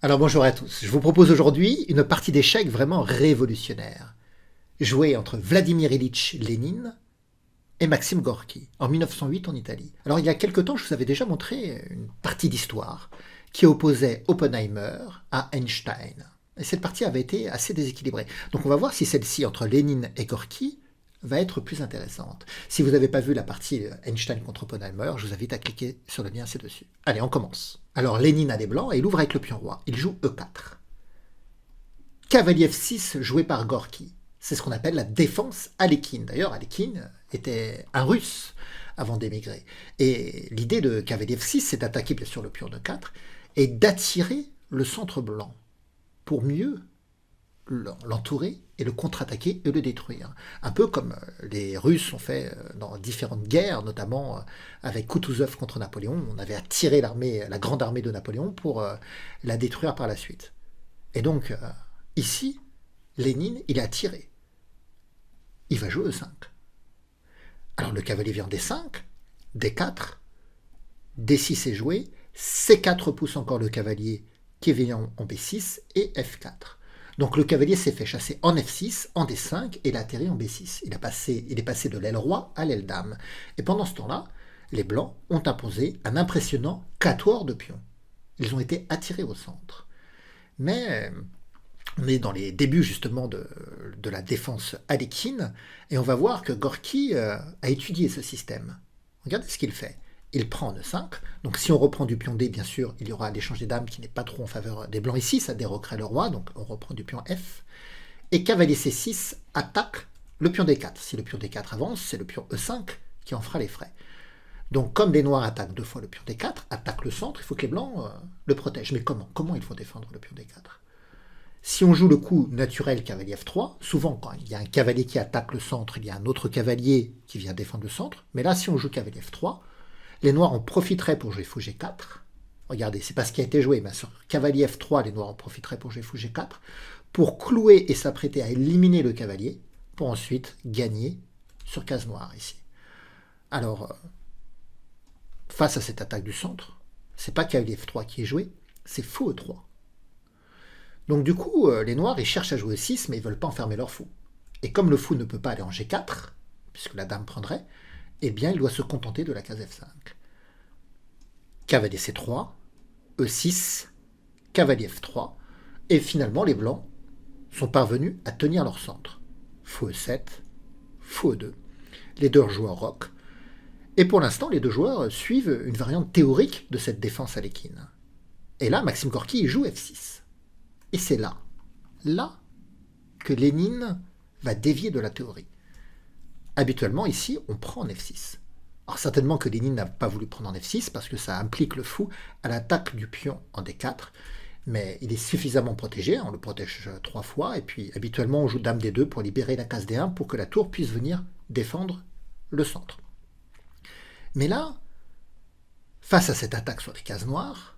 Alors bonjour à tous, je vous propose aujourd'hui une partie d'échecs vraiment révolutionnaire, jouée entre Vladimir Ilitch Lénine et Maxime Gorki, en 1908 en Italie. Alors il y a quelque temps, je vous avais déjà montré une partie d'histoire qui opposait Oppenheimer à Einstein. Et cette partie avait été assez déséquilibrée. Donc on va voir si celle-ci entre Lénine et Gorki va être plus intéressante. Si vous n'avez pas vu la partie Einstein contre Oppenheimer, je vous invite à cliquer sur le lien ci-dessus. Allez, on commence. Alors Lénine a des blancs et il ouvre avec le pion roi. Il joue E4. Cavalier F6 joué par Gorki. C'est ce qu'on appelle la défense Alekhine. D'ailleurs, Alekhine était un russe avant d'émigrer. Et l'idée de cavalier F6, c'est d'attaquer bien sûr le pion de 4 et d'attirer le centre blanc pour mieux l'entourer et le contre-attaquer et le détruire. Un peu comme les Russes ont fait dans différentes guerres, notamment avec Kutuzov contre Napoléon. On avait attiré la grande armée de Napoléon pour la détruire par la suite. Et donc, ici, Lénine, il a tiré. Il va jouer E5. Alors le cavalier vient D5, D4, D6 est joué, C4 repousse encore le cavalier qui vient en B6 et F4. Donc le cavalier s'est fait chasser en F6, en D5 et il a atterri en B6. Il est passé de l'aile roi à l'aile dame. Et pendant ce temps-là, les blancs ont imposé un impressionnant quatuor de pions. Ils ont été attirés au centre. Mais on est dans les débuts justement de la défense alekhine et on va voir que Gorki a étudié ce système. Regardez ce qu'il fait. Il prend E5, donc si on reprend du pion D, bien sûr, il y aura l'échange des dames qui n'est pas trop en faveur des blancs ici, ça déroquerait le roi, donc on reprend du pion F. Et cavalier C6 attaque le pion D4. Si le pion D4 avance, c'est le pion E5 qui en fera les frais. Donc comme les noirs attaquent deux fois le pion D4, attaquent le centre, il faut que les blancs le protègent. Mais comment il faut défendre le pion D4 ? Si on joue le coup naturel cavalier F3, souvent quand il y a un cavalier qui attaque le centre, il y a un autre cavalier qui vient défendre le centre. Mais là, si on joue cavalier F3, les noirs en profiteraient pour jouer fou G4. Regardez, c'est pas ce qui a été joué, mais sur cavalier F3, les noirs en profiteraient pour jouer fou G4, pour clouer et s'apprêter à éliminer le cavalier, pour ensuite gagner sur case noire ici. Alors, face à cette attaque du centre, c'est pas cavalier F3 qui est joué, c'est fou E3. Donc du coup, les noirs, ils cherchent à jouer E6, mais ils veulent pas enfermer leur fou. Et comme le fou ne peut pas aller en G4, puisque la dame prendrait, eh bien, il doit se contenter de la case F5. Cavalier C3, E6, cavalier F3, et finalement, les blancs sont parvenus à tenir leur centre. Fou E7, fou E2. Les deux joueurs roquent. Et pour l'instant, les deux joueurs suivent une variante théorique de cette défense alekhine. Et là, Maxime Gorki joue F6. Et c'est là que Lénine va dévier de la théorie. Habituellement, ici, on prend en F6. Alors certainement que Lénine n'a pas voulu prendre en F6 parce que ça implique le fou à l'attaque du pion en D4, mais il est suffisamment protégé, on le protège 3 fois, et puis habituellement on joue dame D2 pour libérer la case D1 pour que la tour puisse venir défendre le centre. Mais là, face à cette attaque sur les cases noires,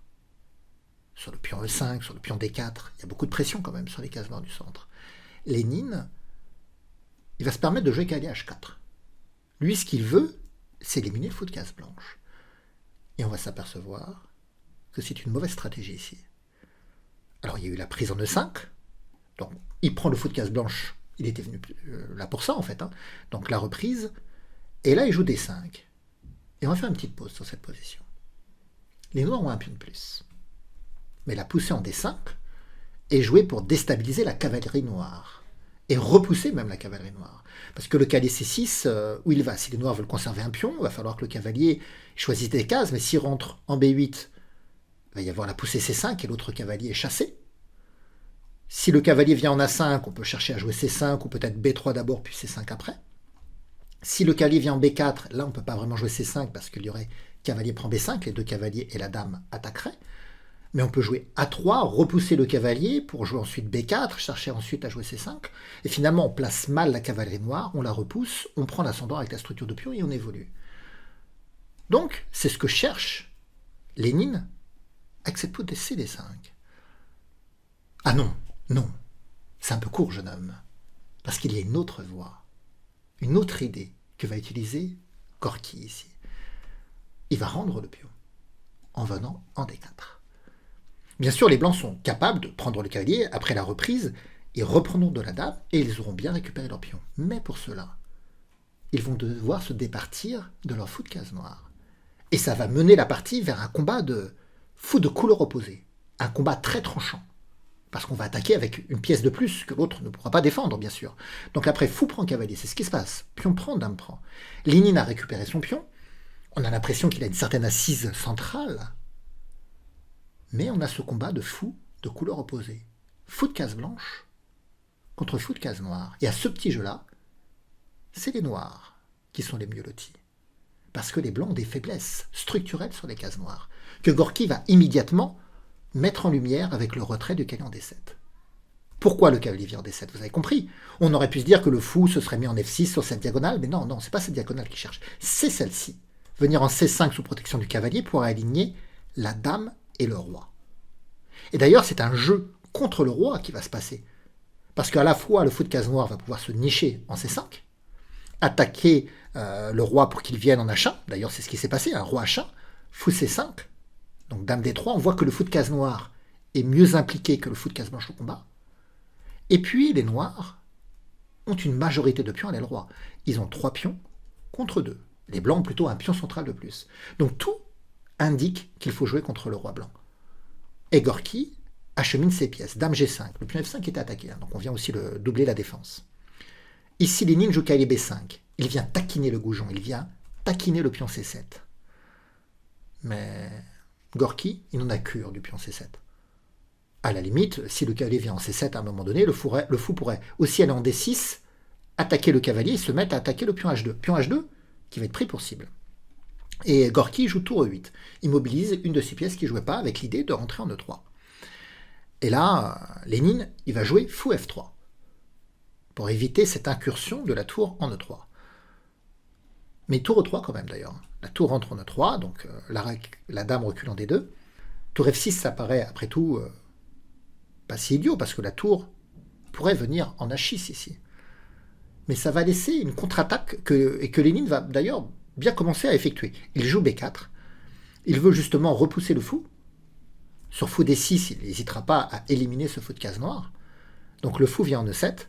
sur le pion E5, sur le pion D4, il y a beaucoup de pression quand même sur les cases noires du centre. Lénine, il va se permettre de jouer cavalier H4. Lui, ce qu'il veut, c'est éliminer le fou de case blanche. Et on va s'apercevoir que c'est une mauvaise stratégie ici. Alors, il y a eu la prise en E5. Donc, il prend le fou de case blanche. Il était venu là pour ça, en fait. Donc, la reprise. Et là, il joue D5. Et on va faire une petite pause sur cette position. Les noirs ont un pion de plus. Mais la poussée en D5 est jouée pour déstabiliser la cavalerie noire. Et repousser même la cavalerie noire. Parce que le cavalier C6, où il va? Si les noirs veulent conserver un pion, il va falloir que le cavalier choisisse des cases, mais s'il rentre en B8, il va y avoir la poussée C5 et l'autre cavalier est chassé. Si le cavalier vient en A5, on peut chercher à jouer C5 ou peut-être B3 d'abord puis C5 après. Si le cavalier vient en B4, là on ne peut pas vraiment jouer C5 parce qu'il y aurait cavalier prend B5, les deux cavaliers et la dame attaqueraient. Mais on peut jouer A3, repousser le cavalier pour jouer ensuite B4, chercher ensuite à jouer C5. Et finalement, on place mal la cavalerie noire, on la repousse, on prend l'ascendant avec la structure de pion et on évolue. Donc, c'est ce que cherche Lénine avec cette poutre CD5. Ah non, c'est un peu court, jeune homme. Parce qu'il y a une autre voie, une autre idée que va utiliser Gorki ici. Il va rendre le pion en venant en D4. Bien sûr, les blancs sont capables de prendre le cavalier après la reprise et reprendre de la dame, et ils auront bien récupéré leur pion. Mais pour cela, ils vont devoir se départir de leur fou de case noire. Et ça va mener la partie vers un combat de fou de couleur opposée. Un combat très tranchant. Parce qu'on va attaquer avec une pièce de plus que l'autre ne pourra pas défendre, bien sûr. Donc après, fou prend cavalier, c'est ce qui se passe. Pion prend, dame prend. Lénine a récupéré son pion. On a l'impression qu'il a une certaine assise centrale. Mais on a ce combat de fou de couleur opposée. Fou de case blanche contre fou de case noire. Et à ce petit jeu-là, c'est les noirs qui sont les mieux lotis. Parce que les blancs ont des faiblesses structurelles sur les cases noires, que Gorky va immédiatement mettre en lumière avec le retrait du cavalier en D7. Pourquoi le cavalier vient en D7 Vous avez compris. On aurait pu se dire que le fou se serait mis en F6 sur cette diagonale, mais non, c'est pas cette diagonale qu'il cherche. C'est celle-ci. Venir en C5 sous protection du cavalier pour aligner la dame et le roi. Et d'ailleurs, c'est un jeu contre le roi qui va se passer. Parce qu'à la fois, le fou de case noire va pouvoir se nicher en C5, attaquer le roi pour qu'il vienne en H1. D'ailleurs, c'est ce qui s'est passé, un roi H1, fou C5, donc dame D3. On voit que le fou de case noire est mieux impliqué que le fou de case blanche au combat. Et puis, les noirs ont une majorité de pions à l'aile roi. Ils ont 3 pions contre 2. Les blancs ont plutôt un pion central de plus. Donc tout indique qu'il faut jouer contre le roi blanc. Et Gorky achemine ses pièces. Dame G5. Le pion F5 était attaqué, donc on vient aussi doubler la défense. Ici, Lénine joue cavalier B5. Il vient taquiner le goujon, il vient taquiner le pion C7. Mais Gorky, il n'en a cure du pion C7. À la limite, si le cavalier vient en C7 à un moment donné, le fou pourrait aussi aller en D6, attaquer le cavalier et se mettre à attaquer le pion H2. Pion H2 qui va être pris pour cible. Et Gorky joue tour E8. Il mobilise une de ses pièces qu'il ne jouait pas avec l'idée de rentrer en E3. Et là, Lénine, il va jouer fou F3 pour éviter cette incursion de la tour en E3. Mais tour E3 quand même d'ailleurs. La tour rentre en E3, donc la dame recule en D2. Tour F6, ça paraît après tout pas si idiot, parce que la tour pourrait venir en H6 ici. Mais ça va laisser une contre-attaque et que Lénine va d'ailleurs bien commencer à effectuer. Il joue B4. Il veut justement repousser le fou. Sur fou D6, il n'hésitera pas à éliminer ce fou de case noire. Donc le fou vient en E7.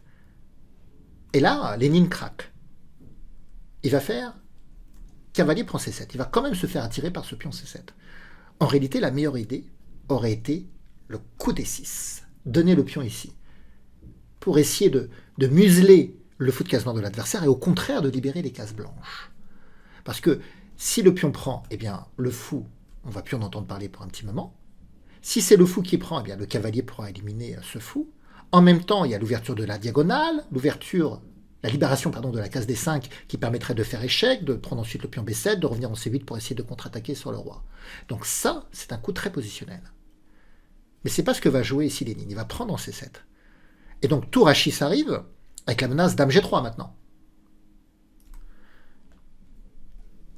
Et là, Lénine craque. Il va faire cavalier prend C7. Il va quand même se faire attirer par ce pion C7. En réalité, la meilleure idée aurait été le coup D6. Donner le pion ici. Pour essayer de museler le fou de case noire de l'adversaire et au contraire de libérer les cases blanches. Parce que si le pion prend, eh bien le fou, on va plus en entendre parler pour un petit moment. Si c'est le fou qui prend, eh bien le cavalier pourra éliminer ce fou. En même temps, il y a l'ouverture de la diagonale, la libération de la case D5 qui permettrait de faire échec, de prendre ensuite le pion B7, de revenir en C8 pour essayer de contre-attaquer sur le roi. Donc ça, c'est un coup très positionnel. Mais c'est pas ce que va jouer ici Lénine. Il va prendre en C7. Et donc tour H6 arrive, avec la menace dame G3 maintenant.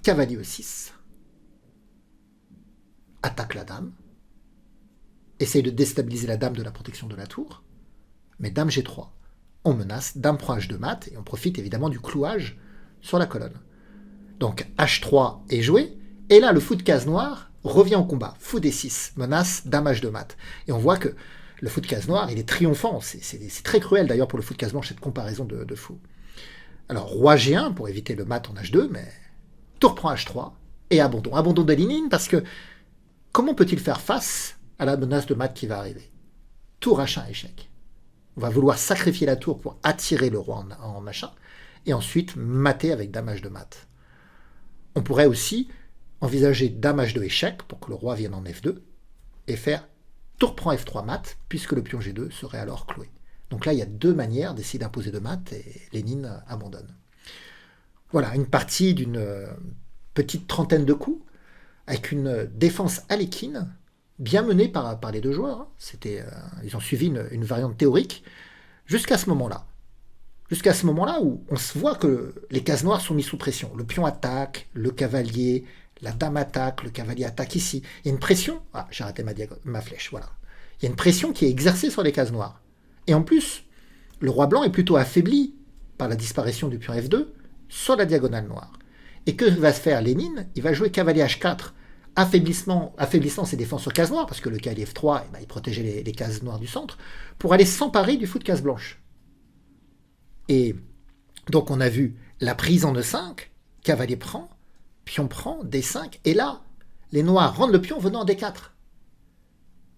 Cavalier E6. Attaque la dame. Essaye de déstabiliser la dame de la protection de la tour. Mais dame G3. On menace, dame prend H2 mat, et on profite évidemment du clouage sur la colonne. Donc H3 est joué, et là le fou de case noire revient au combat. Fou D6, menace, dame H2 mat. Et on voit que le fou de case noire, il est triomphant. C'est très cruel d'ailleurs pour le fou de case blanche, cette comparaison de fou. Alors roi G1 pour éviter le mat en H2, mais tour prend H3, et abandon. Abandon de Lénine, parce que comment peut-il faire face à la menace de mat qui va arriver? Tour H1 échec. On va vouloir sacrifier la tour pour attirer le roi en H1, et ensuite mater avec dame H2 mat. On pourrait aussi envisager dame H2 échec pour que le roi vienne en F2, et faire tour prend F3 mat, puisque le pion G2 serait alors cloué. Donc là, il y a deux manières d'essayer d'imposer de mat, et Lénine abandonne. Voilà, une partie d'une petite trentaine de coups, avec une défense aléquine, bien menée par les deux joueurs. Ils ont suivi une variante théorique, jusqu'à ce moment-là. Jusqu'à ce moment-là où on se voit que les cases noires sont mises sous pression. Le pion attaque, le cavalier, la dame attaque, le cavalier attaque ici. Il y a une pression. Ah, j'ai raté ma flèche, voilà. Il y a une pression qui est exercée sur les cases noires. Et en plus, le roi blanc est plutôt affaibli par la disparition du pion F2 sur la diagonale noire. Et que va se faire Lénine? Il va jouer cavalier H4 affaiblissant ses défenses sur case noire, parce que le cavalier F3, il protégeait les cases noires du centre, pour aller s'emparer du fou de case blanche. Et donc on a vu la prise en E5, cavalier prend, pion prend, D5, et là, les noirs rendent le pion venant en D4.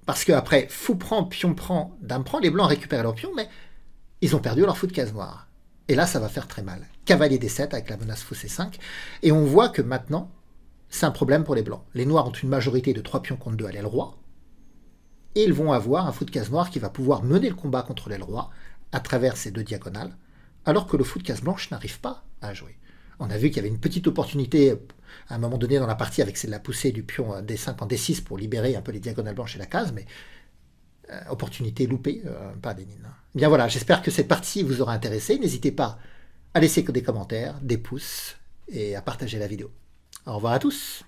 Parce qu'après, fou prend, pion prend, dame prend, les blancs récupèrent leur pion, mais ils ont perdu leur fou de case noire. Et là, ça va faire très mal. Cavalier D7 avec la menace fou C5, et on voit que maintenant, c'est un problème pour les blancs. Les noirs ont une majorité de 3 pions contre 2 à l'aile roi, et ils vont avoir un fou de case noire qui va pouvoir mener le combat contre l'aile roi à travers ces 2 diagonales, alors que le fou de case blanche n'arrive pas à jouer. On a vu qu'il y avait une petite opportunité à un moment donné dans la partie avec la poussée du pion D5 en D6 pour libérer un peu les diagonales blanches et la case, mais opportunité loupée, pas Lénine. Bien voilà, j'espère que cette partie vous aura intéressé. N'hésitez pas à laisser des commentaires, des pouces et à partager la vidéo. Au revoir à tous.